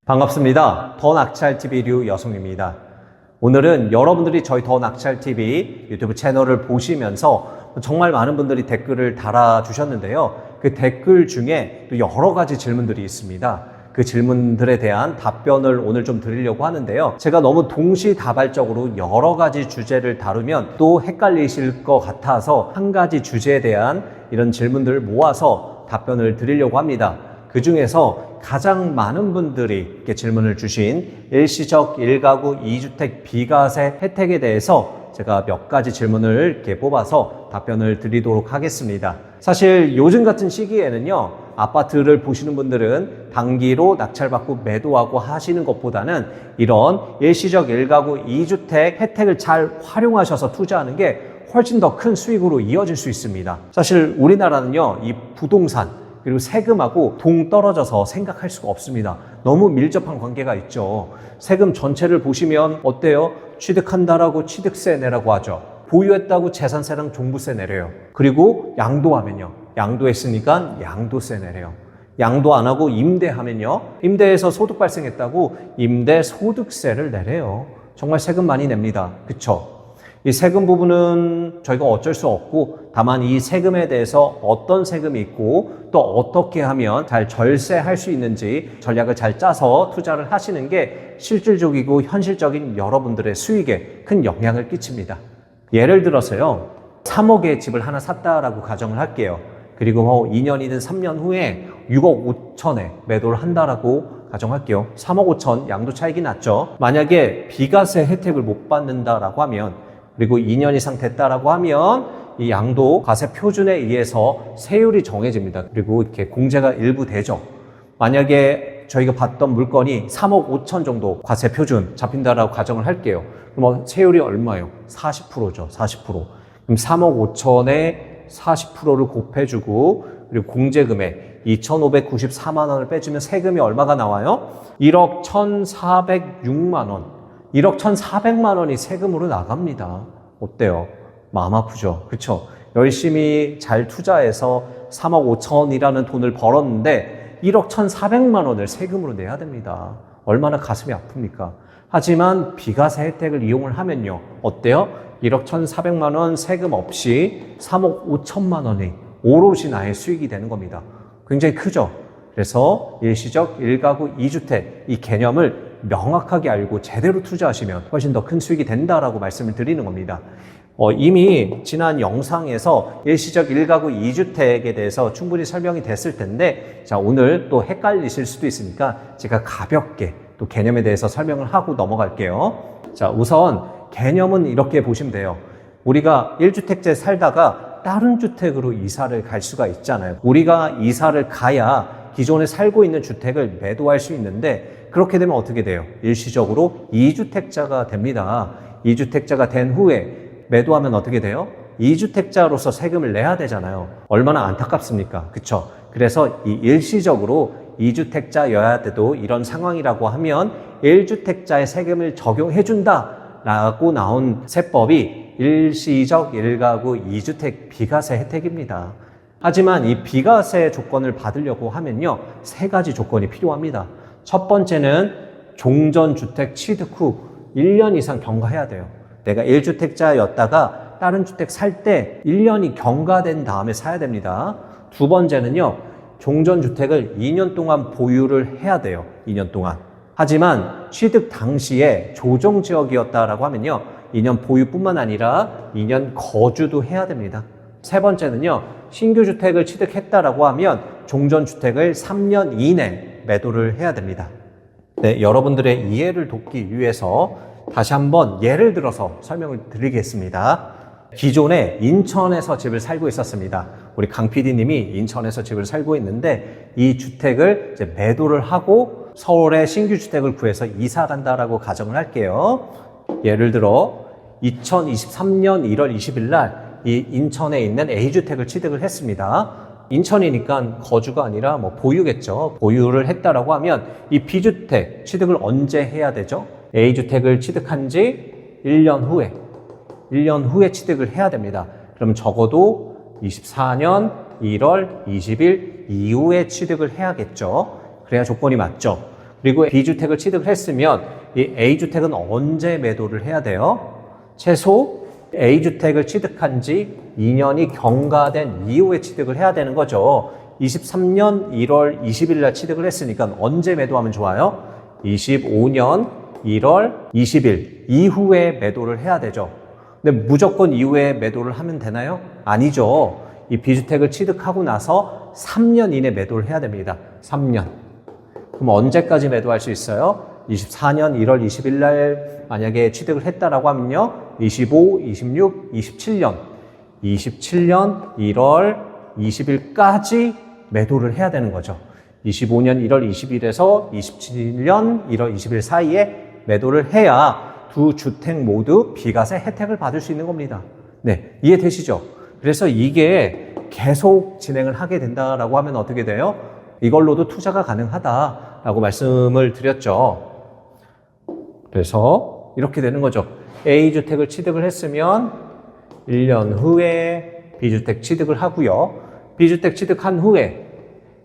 반갑습니다. 더 낙찰TV 류 여성입니다. 오늘은 여러분들이 저희 더 낙찰TV 유튜브 채널을 보시면서 정말 많은 분들이 댓글을 달아주셨는데요. 그 댓글 중에 또 여러 가지 질문들이 있습니다. 그 질문들에 대한 답변을 오늘 좀 드리려고 하는데요. 제가 너무 동시다발적으로 여러 가지 주제를 다루면 또 헷갈리실 것 같아서 한 가지 주제에 대한 이런 질문들을 모아서 답변을 드리려고 합니다. 그 중에서 가장 많은 분들이 이렇게 질문을 주신 일시적 1가구 2주택 비과세 혜택에 대해서 제가 몇 가지 질문을 이렇게 뽑아서 답변을 드리도록 하겠습니다. 사실 요즘 같은 시기에는요, 아파트를 보시는 분들은 단기로 낙찰받고 매도하고 하시는 것보다는 이런 일시적 1가구 2주택 혜택을 잘 활용하셔서 투자하는 게 훨씬 더 큰 수익으로 이어질 수 있습니다. 사실 우리나라는요, 이 부동산 그리고 세금하고 동떨어져서 생각할 수가 없습니다. 너무 밀접한 관계가 있죠. 세금 전체를 보시면 어때요? 취득한다라고 취득세 내라고 하죠. 보유했다고 재산세랑 종부세 내려요. 그리고 양도하면요, 양도했으니까 양도세 내려요. 양도 안 하고 임대하면요, 임대에서 소득 발생했다고 임대소득세를 내래요. 정말 세금 많이 냅니다. 그쵸? 이 세금 부분은 저희가 어쩔 수 없고, 다만 이 세금에 대해서 어떤 세금이 있고 또 어떻게 하면 잘 절세할 수 있는지 전략을 잘 짜서 투자를 하시는 게 실질적이고 현실적인 여러분들의 수익에 큰 영향을 끼칩니다. 예를 들어서요, 3억의 집을 하나 샀다라고 가정을 할게요. 그리고 2년이든 3년 후에 6억 5천에 매도를 한다라고 가정할게요. 3억 5천 양도 차익이 났죠. 만약에 비과세 혜택을 못 받는다라고 하면, 그리고 2년 이상 됐다라고 하면 이 양도 과세 표준에 의해서 세율이 정해집니다. 그리고 이렇게 공제가 일부 되죠. 만약에 저희가 봤던 물건이 3억 5천 정도 과세 표준 잡힌다라고 가정을 할게요. 그럼 세율이 얼마예요? 40%죠. 40%. 그럼 3억 5천에 40%를 곱해주고, 그리고 공제금액 2,594만 원을 빼주면 세금이 얼마가 나와요? 1억 1,406만 원. 1억 1,400만 원이 세금으로 나갑니다. 어때요? 마음 아프죠? 그렇죠? 열심히 잘 투자해서 3억 5천이라는 돈을 벌었는데 1억 1,400만 원을 세금으로 내야 됩니다. 얼마나 가슴이 아픕니까? 하지만 비과세 혜택을 이용을 하면요, 어때요? 1억 1,400만 원 세금 없이 3억 5천만 원이 오롯이 나의 수익이 되는 겁니다. 굉장히 크죠? 그래서 일시적 1가구 2주택 이 개념을 명확하게 알고 제대로 투자하시면 훨씬 더 큰 수익이 된다라고 말씀을 드리는 겁니다. 이미 지난 영상에서 일시적 1가구 2주택에 대해서 충분히 설명이 됐을 텐데, 자, 오늘 또 헷갈리실 수도 있으니까 제가 가볍게 또 개념에 대해서 설명을 하고 넘어갈게요. 자, 우선 개념은 이렇게 보시면 돼요. 우리가 1주택제 살다가 다른 주택으로 이사를 갈 수가 있잖아요. 우리가 이사를 가야 기존에 살고 있는 주택을 매도할 수 있는데, 그렇게 되면 어떻게 돼요? 일시적으로 2주택자가 됩니다. 2주택자가 된 후에 매도하면 어떻게 돼요? 2주택자로서 세금을 내야 되잖아요. 얼마나 안타깝습니까? 그쵸? 그래서 이 일시적으로 2주택자여야 돼도 이런 상황이라고 하면 1주택자의 세금을 적용해준다 라고 나온 세법이 일시적 1가구 2주택 비과세 혜택입니다. 하지만 이 비과세 조건을 받으려고 하면요, 3가지 조건이 필요합니다. 첫 번째는 종전주택 취득 후 1년 이상 경과해야 돼요. 내가 1주택자였다가 다른 주택 살 때 1년이 경과된 다음에 사야 됩니다. 두 번째는요, 종전주택을 2년 동안 보유를 해야 돼요. 2년 동안. 하지만 취득 당시에 조정지역이었다라고 하면요, 2년 보유뿐만 아니라 2년 거주도 해야 됩니다. 세 번째는요, 신규 주택을 취득했다라고 하면 종전주택을 3년 이내 매도를 해야 됩니다. 네, 여러분들의 이해를 돕기 위해서 다시 한번 예를 들어서 설명을 드리겠습니다. 기존에 인천에서 집을 살고 있었습니다. 우리 강 PD님이 인천에서 집을 살고 있는데 이 주택을 이제 매도를 하고 서울에 신규 주택을 구해서 이사 간다라고 가정을 할게요. 예를 들어 2023년 1월 20일 날 이 인천에 있는 A주택을 취득을 했습니다. 인천이니까 거주가 아니라 보유겠죠. 보유를 했다라고 하면 이 B주택 취득을 언제 해야 되죠? A주택을 취득한 지 1년 후에 취득을 해야 됩니다. 그럼 적어도 24년 1월 20일 이후에 취득을 해야겠죠. 그래야 조건이 맞죠. 그리고 B주택을 취득을 했으면 이 A주택은 언제 매도를 해야 돼요? 최소 A주택을 취득한 지 2년이 경과된 이후에 취득을 해야 되는 거죠. 23년 1월 20일 날 취득을 했으니까 언제 매도하면 좋아요? 25년 1월 20일 이후에 매도를 해야 되죠. 근데 무조건 이후에 매도를 하면 되나요? 아니죠. 이 B주택을 취득하고 나서 3년 이내 매도를 해야 됩니다. 3년. 그럼 언제까지 매도할 수 있어요? 24년 1월 20일 날 만약에 취득을 했다라고 하면요. 25, 26, 27년. 27년 1월 20일까지 매도를 해야 되는 거죠. 25년 1월 20일에서 27년 1월 20일 사이에 매도를 해야 두 주택 모두 비과세 혜택을 받을 수 있는 겁니다. 네, 이해되시죠? 그래서 이게 계속 진행을 하게 된다라고 하면 어떻게 돼요? 이걸로도 투자가 가능하다라고 말씀을 드렸죠. 그래서 이렇게 되는 거죠. A주택을 취득을 했으면 1년 후에 B주택 취득을 하고요. B주택 취득한 후에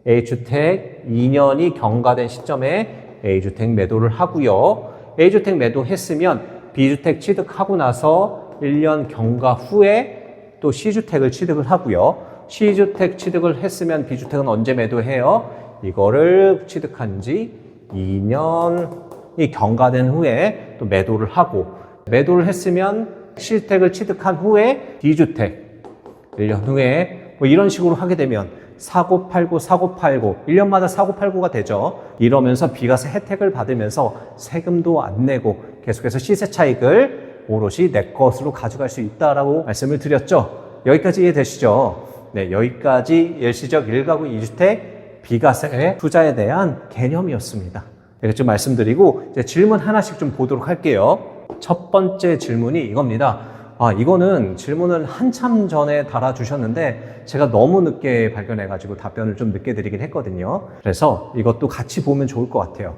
A주택 2년이 경과된 시점에 A주택 매도를 하고요. A주택 매도했으면 B주택 취득하고 나서 1년 경과 후에 또 C주택을 취득을 하고요. C주택 취득을 했으면 B주택은 언제 매도해요? 이거를 취득한 지 2년이 경과된 후에 또 매도를 하고, 매도를 했으면 C주택을 취득한 후에 D주택 1년 후에 뭐 이런 식으로 하게 되면 사고팔고 1년마다 사고팔고가 되죠. 이러면서 비과세 혜택을 받으면서 세금도 안 내고 계속해서 시세 차익을 오롯이 내 것으로 가져갈 수 있다라고 말씀을 드렸죠. 여기까지 이해되시죠? 네, 여기까지 일시적 1가구 2주택 비과세 투자에 대한 개념이었습니다. 이렇게 좀 말씀드리고 이제 질문 하나씩 좀 보도록 할게요. 첫 번째 질문이 이겁니다. 이거는 질문을 한참 전에 달아주셨는데 제가 너무 늦게 발견해가지고 답변을 좀 늦게 드리긴 했거든요. 그래서 이것도 같이 보면 좋을 것 같아요.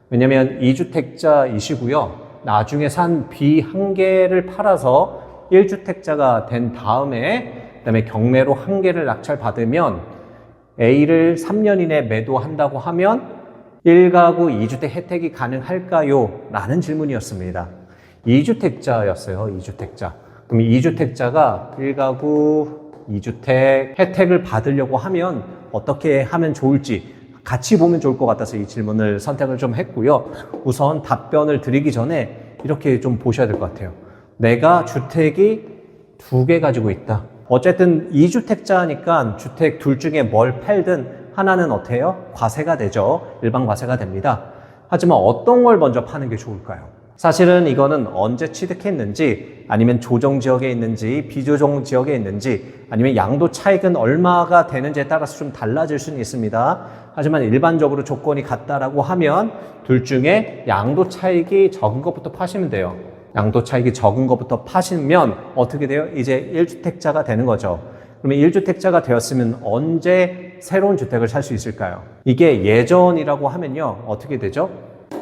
왜냐면 2주택자이시고요. 나중에 산 B 한 개를 팔아서 1주택자가 된 다음에 그다음에 경매로 한 개를 낙찰받으면 A를 3년 이내 매도한다고 하면 1가구 2주택 혜택이 가능할까요? 라는 질문이었습니다. 2주택자였어요. 2주택자. 그럼 2주택자가 1가구 2주택 혜택을 받으려고 하면 어떻게 하면 좋을지 같이 보면 좋을 것 같아서 이 질문을 선택을 좀 했고요. 우선 답변을 드리기 전에 이렇게 좀 보셔야 될 것 같아요. 내가 주택이 2개 가지고 있다. 어쨌든 2주택자니까 주택 둘 중에 뭘 팔든 하나는 어때요? 과세가 되죠. 일반 과세가 됩니다. 하지만 어떤 걸 먼저 파는 게 좋을까요? 사실은 이거는 언제 취득했는지, 아니면 조정 지역에 있는지, 비조정 지역에 있는지, 아니면 양도 차익은 얼마가 되는지에 따라서 좀 달라질 수는 있습니다. 하지만 일반적으로 조건이 같다라고 하면 둘 중에 양도 차익이 적은 것부터 파시면 돼요. 양도 차익이 적은 것부터 파시면 어떻게 돼요? 이제 1주택자가 되는 거죠. 그러면 1주택자가 되었으면 언제 새로운 주택을 살 수 있을까요? 이게 예전이라고 하면요. 어떻게 되죠?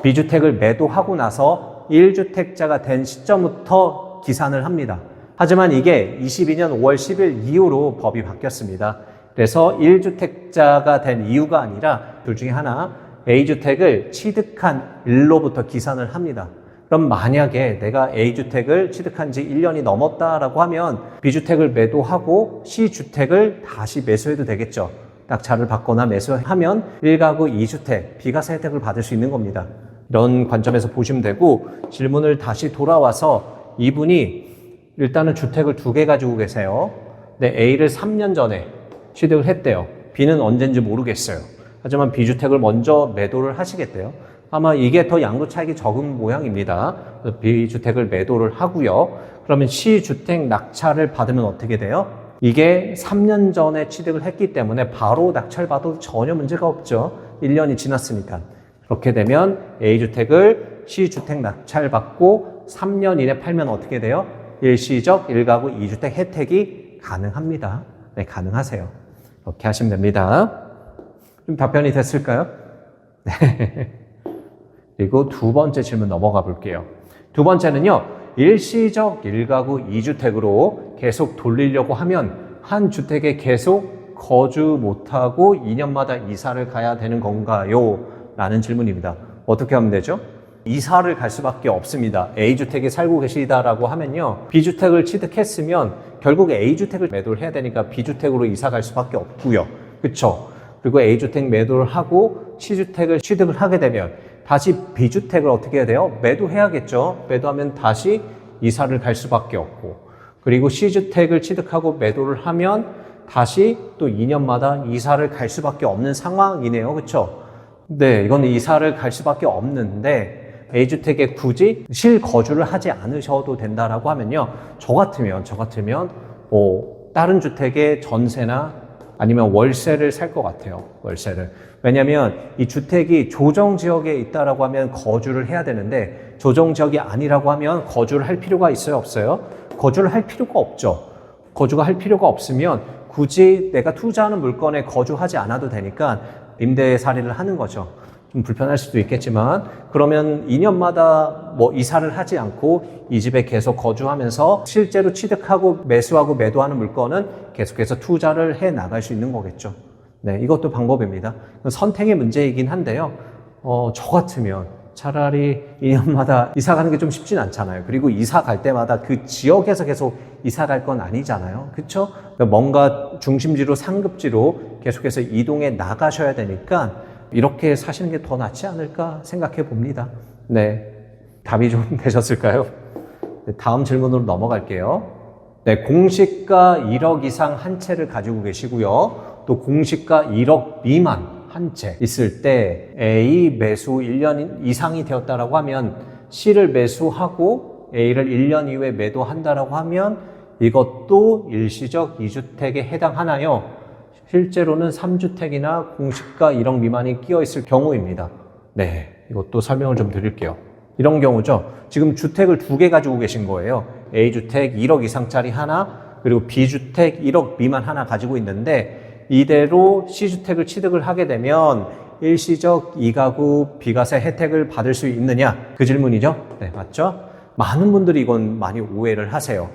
B주택을 매도하고 나서 1주택자가 된 시점부터 기산을 합니다. 하지만 이게 22년 5월 10일 이후로 법이 바뀌었습니다. 그래서 1주택자가 된 이유가 아니라 둘 중에 하나, A주택을 취득한 일로부터 기산을 합니다. 그럼 만약에 내가 A주택을 취득한 지 1년이 넘었다라고 하면 B주택을 매도하고 C주택을 다시 매수해도 되겠죠. 낙찰을 받거나 매수하면 1가구 2주택 비과세 혜택을 받을 수 있는 겁니다. 이런 관점에서 보시면 되고, 질문을 다시 돌아와서 이분이 일단은 주택을 2개 가지고 계세요. 근데 A를 3년 전에 취득을 했대요. B는 언젠지 모르겠어요. 하지만 B주택을 먼저 매도를 하시겠대요. 아마 이게 더 양도 차익이 적은 모양입니다. B주택을 매도를 하고요. 그러면 C주택 낙찰을 받으면 어떻게 돼요? 이게 3년 전에 취득을 했기 때문에 바로 낙찰받아도 전혀 문제가 없죠. 1년이 지났으니까. 그렇게 되면 A주택을 C주택 낙찰받고 3년 이내 팔면 어떻게 돼요? 일시적 1가구 2주택 혜택이 가능합니다. 네, 가능하세요. 이렇게 하시면 됩니다. 좀 답변이 됐을까요? 네. 그리고 두 번째 질문 넘어가 볼게요. 두 번째는요. 일시적 1가구 2주택으로 계속 돌리려고 하면 한 주택에 계속 거주 못하고 2년마다 이사를 가야 되는 건가요? 라는 질문입니다. 어떻게 하면 되죠? 이사를 갈 수밖에 없습니다. A주택에 살고 계시다라고 하면요. B주택을 취득했으면 결국 A주택을 매도를 해야 되니까 B주택으로 이사 갈 수밖에 없고요. 그쵸? 그리고 A주택 매도를 하고 C주택을 취득을 하게 되면 다시 B주택을 어떻게 해야 돼요? 매도해야겠죠. 매도하면 다시 이사를 갈 수밖에 없고, 그리고 C주택을 취득하고 매도를 하면 다시 또 2년마다 이사를 갈 수밖에 없는 상황이네요. 그쵸? 네, 이건 이사를 갈 수밖에 없는데 A주택에 굳이 실거주를 하지 않으셔도 된다라고 하면요. 저 같으면 다른 주택에 전세나 아니면 월세를 살 것 같아요. 월세를. 왜냐면 이 주택이 조정지역에 있다라고 하면 거주를 해야 되는데 조정지역이 아니라고 하면 거주를 할 필요가 있어요? 없어요? 거주를 할 필요가 없죠. 거주가 할 필요가 없으면 굳이 내가 투자하는 물건에 거주하지 않아도 되니까 임대살이를 하는 거죠. 좀 불편할 수도 있겠지만 그러면 2년마다 뭐 이사를 하지 않고 이 집에 계속 거주하면서 실제로 취득하고 매수하고 매도하는 물건은 계속해서 투자를 해 나갈 수 있는 거겠죠. 네, 이것도 방법입니다. 선택의 문제이긴 한데요. 저 같으면 차라리 2년마다 이사 가는 게 좀 쉽진 않잖아요. 그리고 이사 갈 때마다 그 지역에서 계속 이사 갈 건 아니잖아요. 그렇죠? 뭔가 중심지로 상급지로 계속해서 이동해 나가셔야 되니까 이렇게 사시는 게 더 낫지 않을까 생각해 봅니다. 네, 답이 좀 되셨을까요? 네, 다음 질문으로 넘어갈게요. 네, 공시가 1억 이상 한 채를 가지고 계시고요. 또 공시가 1억 미만 한 채 있을 때 A 매수 1년 이상이 되었다라고 하면 C를 매수하고 A를 1년 이후에 매도한다라고 하면 이것도 일시적 2주택에 해당하나요? 실제로는 3주택이나 공시가 1억 미만이 끼어 있을 경우입니다. 네, 이것도 설명을 좀 드릴게요. 이런 경우죠. 지금 주택을 2개 가지고 계신 거예요. A주택 1억 이상짜리 하나, 그리고 B주택 1억 미만 하나 가지고 있는데 이대로 C주택을 취득을 하게 되면 일시적 2가구 비과세 혜택을 받을 수 있느냐? 그 질문이죠. 네, 맞죠? 많은 분들이 이건 많이 오해를 하세요.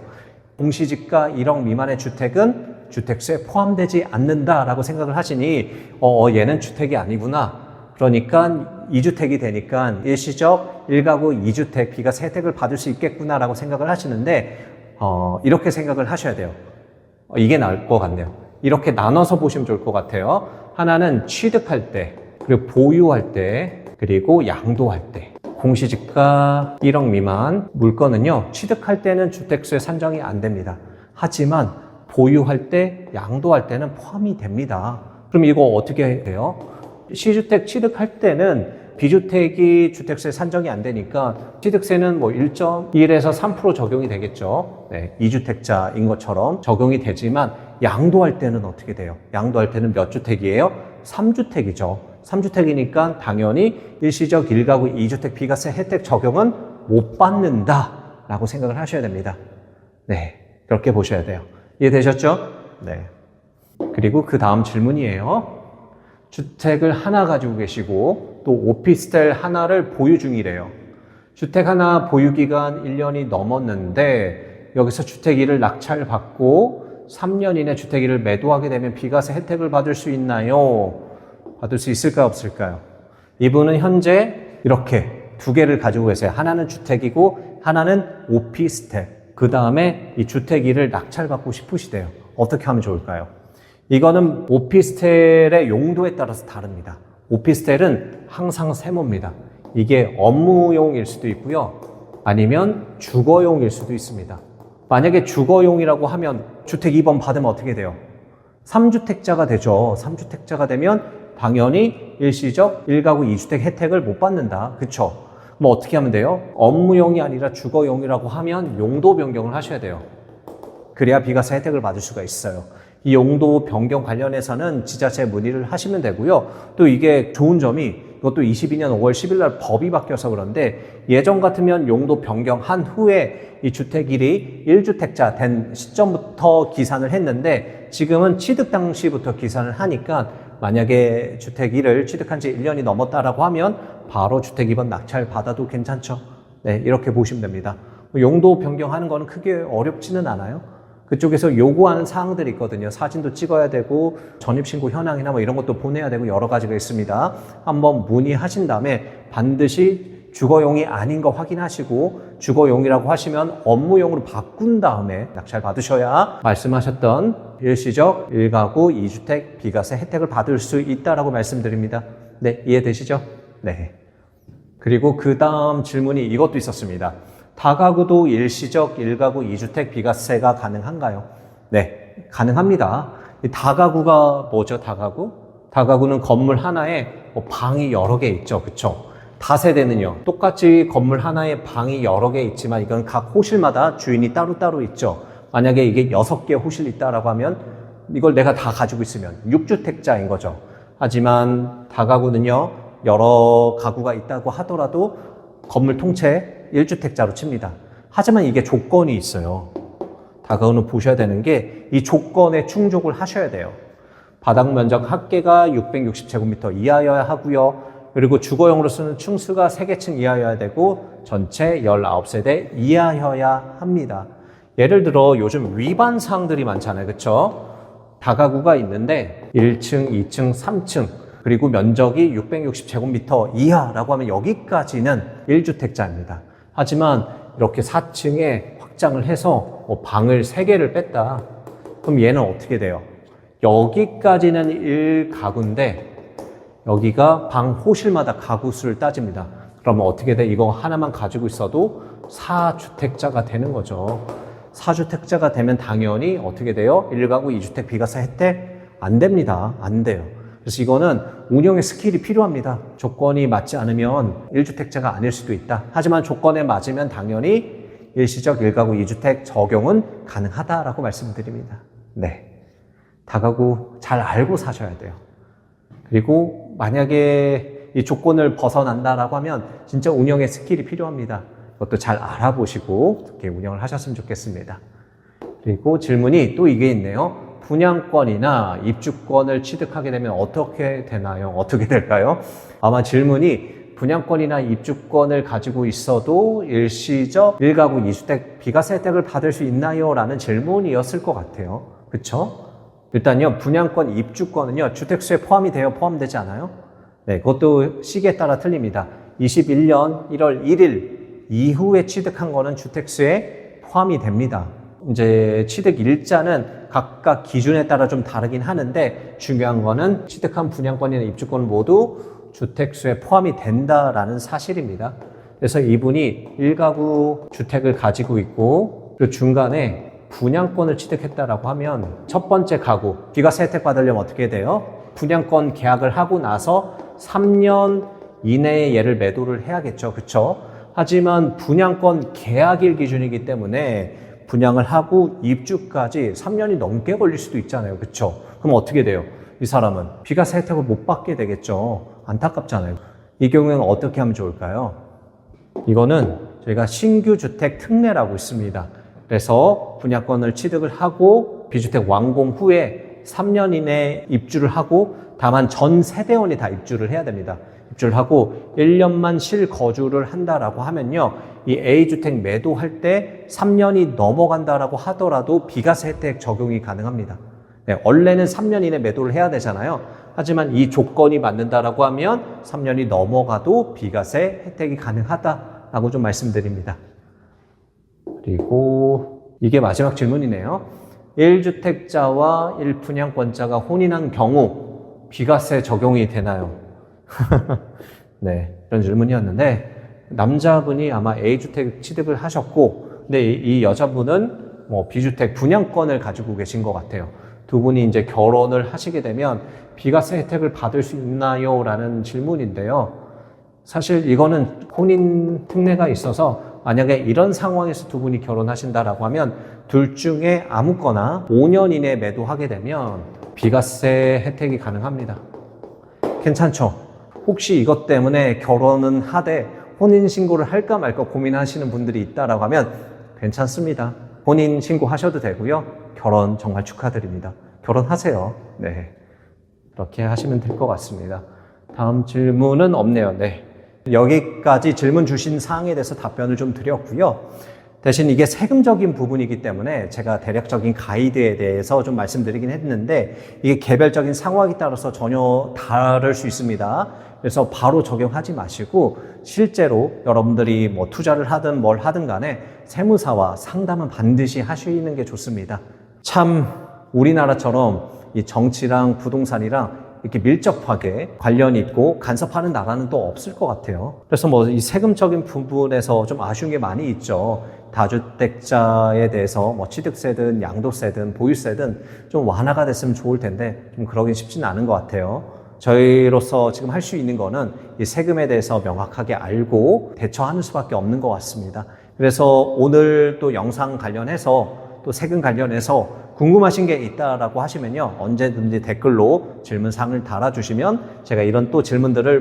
공시지가 1억 미만의 주택은 주택수에 포함되지 않는다라고 생각을 하시니 얘는 주택이 아니구나. 그러니까 2주택이 되니까 일시적 1가구 2주택 비과세 혜택을 받을 수 있겠구나라고 생각을 하시는데 이렇게 생각을 하셔야 돼요. 이게 나을 것 같네요. 이렇게 나눠서 보시면 좋을 것 같아요. 하나는 취득할 때, 그리고 보유할 때, 그리고 양도할 때. 공시지가 1억 미만 물건은요, 취득할 때는 주택수에 산정이 안 됩니다. 하지만 보유할 때, 양도할 때는 포함이 됩니다. 그럼 이거 어떻게 해요? C주택 취득할 때는 B주택이 주택수에 산정이 안 되니까 취득세는 뭐 1.1에서 3% 적용이 되겠죠. 네, 2주택자인 것처럼 적용이 되지만 양도할 때는 어떻게 돼요? 양도할 때는 몇 주택이에요? 3주택이죠. 3주택이니까 당연히 일시적 1가구 2주택 비과세 혜택 적용은 못 받는다라고 생각을 하셔야 됩니다. 네, 그렇게 보셔야 돼요. 이해되셨죠? 네. 그리고 그 다음 질문이에요. 주택을 하나 가지고 계시고 또 오피스텔 하나를 보유 중이래요. 주택 하나 보유 기간 1년이 넘었는데 여기서 주택 1을 낙찰받고 3년 이내 주택 1을 매도하게 되면 비과세 혜택을 받을 수 있나요? 받을 수 있을까요? 없을까요? 이분은 현재 이렇게 2개를 가지고 계세요. 하나는 주택이고 하나는 오피스텔. 그 다음에 이 주택 1을 낙찰받고 싶으시대요. 어떻게 하면 좋을까요? 이거는 오피스텔의 용도에 따라서 다릅니다. 오피스텔은 항상 세모입니다. 이게 업무용일 수도 있고요. 아니면 주거용일 수도 있습니다. 만약에 주거용이라고 하면 주택 2번 받으면 어떻게 돼요? 3주택자가 되죠. 3주택자가 되면 당연히 일시적 1가구 2주택 혜택을 못 받는다. 그쵸? 뭐 어떻게 하면 돼요? 업무용이 아니라 주거용이라고 하면 용도 변경을 하셔야 돼요. 그래야 비과세 혜택을 받을 수가 있어요. 이 용도 변경 관련해서는 지자체에 문의를 하시면 되고요. 또 이게 좋은 점이 이것도 22년 5월 10일 날 법이 바뀌어서 그런데 예전 같으면 용도 변경한 후에 이 주택일이 1주택자 된 시점부터 기산을 했는데 지금은 취득 당시부터 기산을 하니까 만약에 주택일을 취득한 지 1년이 넘었다라고 하면 바로 주택 2번 낙찰 받아도 괜찮죠. 네, 이렇게 보시면 됩니다. 용도 변경하는 거는 크게 어렵지는 않아요. 그쪽에서 요구하는 사항들이 있거든요. 사진도 찍어야 되고 전입신고 현황이나 뭐 이런 것도 보내야 되고 여러 가지가 있습니다. 한번 문의하신 다음에 반드시 주거용이 아닌 거 확인하시고 주거용이라고 하시면 업무용으로 바꾼 다음에 낙찰 받으셔야 말씀하셨던 일시적 1가구 2주택 비과세 혜택을 받을 수 있다라고 말씀드립니다. 네, 이해되시죠? 네. 그리고 그 다음 질문이 이것도 있었습니다. 다가구도 일시적 1가구 2주택 비과세가 가능한가요? 네, 가능합니다. 다가구가 뭐죠, 다가구? 다가구는 건물 하나에 방이 여러 개 있죠, 그쵸? 다세대는요, 똑같이 건물 하나에 방이 여러 개 있지만 이건 각 호실마다 주인이 따로따로 있죠. 만약에 이게 6개 호실이 있다라고 하면 이걸 내가 다 가지고 있으면 6주택자인 거죠. 하지만 다가구는요, 여러 가구가 있다고 하더라도 건물 통째 1주택자로 칩니다. 하지만 이게 조건이 있어요. 다가구는 보셔야 되는 게 이 조건에 충족을 하셔야 돼요. 바닥 면적 합계가 660제곱미터 이하여야 하고요. 그리고 주거용으로 쓰는 층수가 3개층 이하여야 되고 전체 19세대 이하여야 합니다. 예를 들어 요즘 위반 사항들이 많잖아요. 그쵸? 다가구가 있는데 1층, 2층, 3층 그리고 면적이 660제곱미터 이하라고 하면 여기까지는 1주택자입니다. 하지만 이렇게 4층에 확장을 해서 방을 3개를 뺐다. 그럼 얘는 어떻게 돼요? 여기까지는 1가구인데 여기가 방 호실마다 가구 수를 따집니다. 그러면 어떻게 돼? 이거 하나만 가지고 있어도 4주택자가 되는 거죠. 4주택자가 되면 당연히 어떻게 돼요? 1가구 2주택 비과세 혜택 안 됩니다. 안 돼요. 그래서 이거는 운영의 스킬이 필요합니다. 조건이 맞지 않으면 1주택자가 아닐 수도 있다. 하지만 조건에 맞으면 당연히 일시적 1가구 2주택 적용은 가능하다라고 말씀드립니다. 네, 다가구 잘 알고 사셔야 돼요. 그리고 만약에 이 조건을 벗어난다라고 하면 진짜 운영의 스킬이 필요합니다. 그것도 잘 알아보시고 그렇게 운영을 하셨으면 좋겠습니다. 그리고 질문이 또 이게 있네요. 분양권이나 입주권을 취득하게 되면 어떻게 되나요? 어떻게 될까요? 아마 질문이 분양권이나 입주권을 가지고 있어도 일시적 1가구 2주택 비과세 혜택을 받을 수 있나요? 라는 질문이었을 것 같아요. 그쵸? 일단요, 분양권, 입주권은요, 주택수에 포함이 돼요? 포함되지 않아요? 네, 그것도 시기에 따라 틀립니다. 21년 1월 1일 이후에 취득한 거는 주택수에 포함이 됩니다. 이제 취득 일자는 각각 기준에 따라 좀 다르긴 하는데 중요한 거는 취득한 분양권이나 입주권 모두 주택수에 포함이 된다라는 사실입니다. 그래서 이분이 1가구 주택을 가지고 있고 그 중간에 분양권을 취득했다라고 하면 첫 번째 가구 비과세 혜택 받으려면 어떻게 돼요? 분양권 계약을 하고 나서 3년 이내에 얘를 매도를 해야겠죠. 그쵸? 하지만 분양권 계약일 기준이기 때문에 분양을 하고 입주까지 3년이 넘게 걸릴 수도 있잖아요. 그쵸? 그럼 어떻게 돼요? 이 사람은 비과세 혜택을 못 받게 되겠죠. 안타깝잖아요. 이 경우에는 어떻게 하면 좋을까요? 이거는 저희가 신규 주택 특례라고 있습니다. 그래서 분양권을 취득을 하고 비주택 완공 후에 3년 이내에 입주를 하고 다만 전 세대원이 다 입주를 해야 됩니다. 입주를 하고 1년만 실거주를 한다라고 하면요. 이 A주택 매도할 때 3년이 넘어간다라고 하더라도 비과세 혜택 적용이 가능합니다. 네, 원래는 3년 이내 매도를 해야 되잖아요. 하지만 이 조건이 맞는다라고 하면 3년이 넘어가도 비과세 혜택이 가능하다라고 좀 말씀드립니다. 그리고 이게 마지막 질문이네요. 1주택자와 1분양권자가 혼인한 경우 비과세 적용이 되나요? 네, 이런 질문이었는데 남자분이 아마 A주택 취득을 하셨고 근데 이 여자분은 B주택 분양권을 가지고 계신 것 같아요. 두 분이 이제 결혼을 하시게 되면 비과세 혜택을 받을 수 있나요? 라는 질문인데요. 사실 이거는 혼인 특례가 있어서 만약에 이런 상황에서 두 분이 결혼하신다라고 하면 둘 중에 아무거나 5년 이내에 매도하게 되면 비과세 혜택이 가능합니다. 괜찮죠? 혹시 이것 때문에 결혼은 하되 혼인신고를 할까 말까 고민하시는 분들이 있다라고 하면 괜찮습니다. 혼인신고 하셔도 되고요. 결혼 정말 축하드립니다. 결혼하세요. 네, 그렇게 하시면 될 것 같습니다. 다음 질문은 없네요. 네, 여기까지 질문 주신 사항에 대해서 답변을 좀 드렸고요. 대신 이게 세금적인 부분이기 때문에 제가 대략적인 가이드에 대해서 좀 말씀드리긴 했는데 이게 개별적인 상황에 따라서 전혀 다를 수 있습니다. 그래서 바로 적용하지 마시고 실제로 여러분들이 뭐 투자를 하든 뭘 하든 간에 세무사와 상담은 반드시 하시는 게 좋습니다. 참 우리나라처럼 이 정치랑 부동산이랑 이렇게 밀접하게 관련이 있고 간섭하는 나라는 또 없을 것 같아요. 그래서 뭐 이 세금적인 부분에서 좀 아쉬운 게 많이 있죠. 다주택자에 대해서 뭐 취득세든 양도세든 보유세든 좀 완화가 됐으면 좋을 텐데 좀 그러긴 쉽지는 않은 것 같아요. 저희로서 지금 할 수 있는 거는 이 세금에 대해서 명확하게 알고 대처하는 수밖에 없는 것 같습니다. 그래서 오늘 또 영상 관련해서 또 세금 관련해서 궁금하신 게 있다라고 하시면요. 언제든지 댓글로 질문사항을 달아주시면 제가 이런 또 질문들을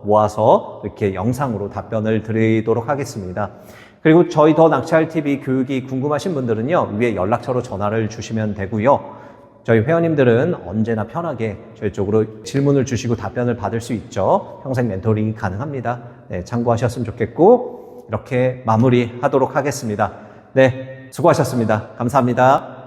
모아서 이렇게 영상으로 답변을 드리도록 하겠습니다. 그리고 저희 더 낙찰TV 교육이 궁금하신 분들은요. 위에 연락처로 전화를 주시면 되고요. 저희 회원님들은 언제나 편하게 저희 쪽으로 질문을 주시고 답변을 받을 수 있죠. 평생 멘토링이 가능합니다. 네, 참고하셨으면 좋겠고 이렇게 마무리하도록 하겠습니다. 네, 수고하셨습니다. 감사합니다.